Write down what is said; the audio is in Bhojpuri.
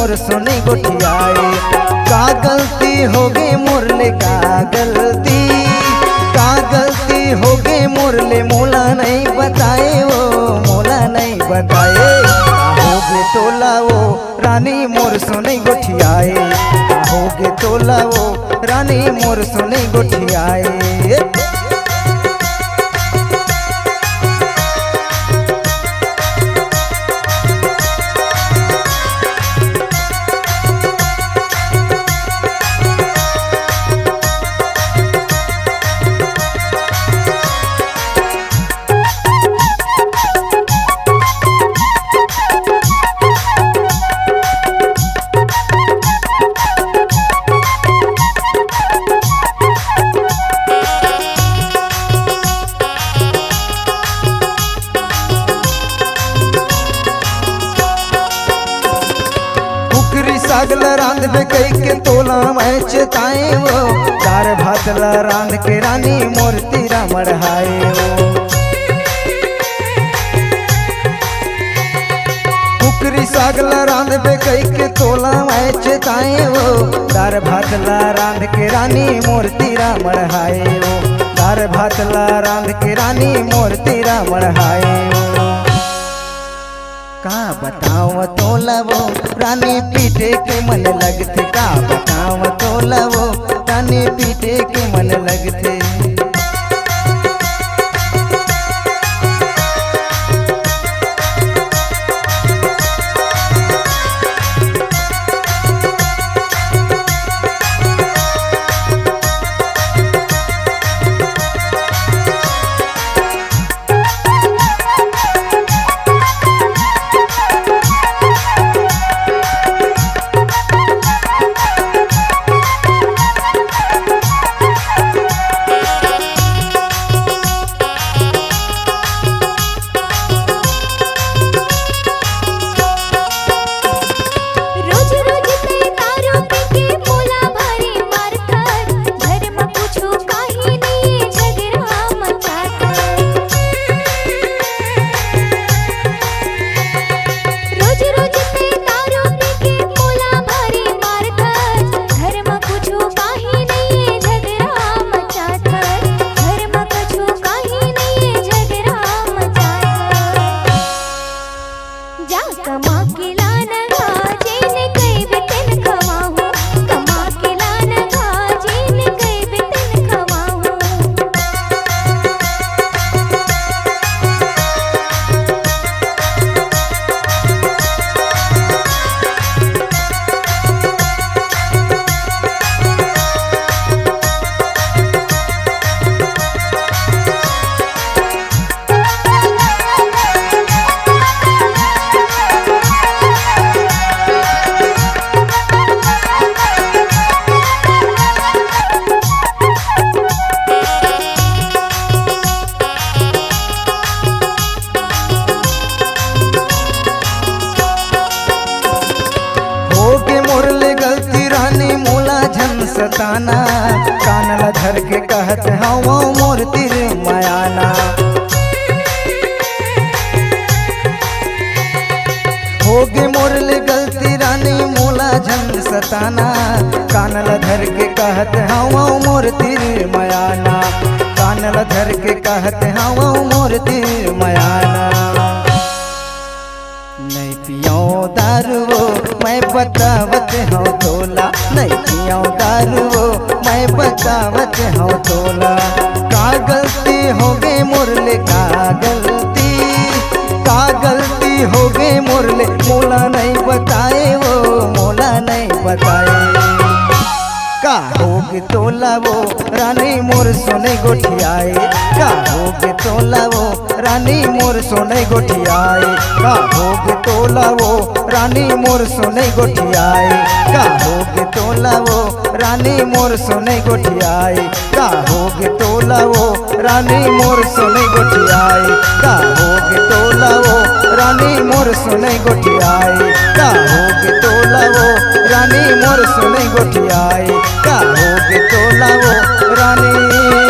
मोर सोने गोठियाए। का गलती हो गई मोरले का गलती, का गलती हो गई मोरले मोला नहीं बताए, वो मोला नहीं बताए। होगे तोला वो रानी मोर सोने गोठियाए, होगे तोला वो रानी मोर सोने गोठियाए। सागल रांध पे कई के तोला मैं चेताए, वो दार भातला रांध के रानी मोर तीरा मढ़ाए। वो कुकरी सागल रांध पे कई के तोला मैं चेताए, वो दार भातला रांध के रानी मोर तीरा मढ़ाए। वो दार भातला रांध के रानी मोर तीरा मढ़ाए। का बताओ तोला वो रानी पीटे के मन लगते, का बताओ तोला वो रानी पीटे के मन लगते। सताना कानला धर के कहत हवा मोर तिर मायाना। होगे मोरले गलती रानी मोला झन सताना, कानला धर के कहत हवा मोर तिर मायाना। कानला धर के कहत हवा मोर तिर मायाना। नहीं पियो दारू मैं बतावत हूँ तोला, नहीं पियो दारू मैं बतावत हूँ तोला। का गलती हो गई मोरले का गलती, का गलती हो गई मोरले मोला नहीं बताए, वो मोला नहीं बताए। का होगे तोला वो रानी मोर सोने गोठियाए, का होगे तोला वो रानी मोर सोने गोठियाए। का होगे तोला वो रानी मोर सोने गोठियाए, का होगे तोला वो रानी मोर सोने गोठियाए। का होगे तोला वो रानी मोर सोने गोठियाए, का होगे तोला वो रानी मोर सोने गोठियाए। का होगे तोला वो रानी मोर सोने गोठियाए, का होगे तोला वो रानी।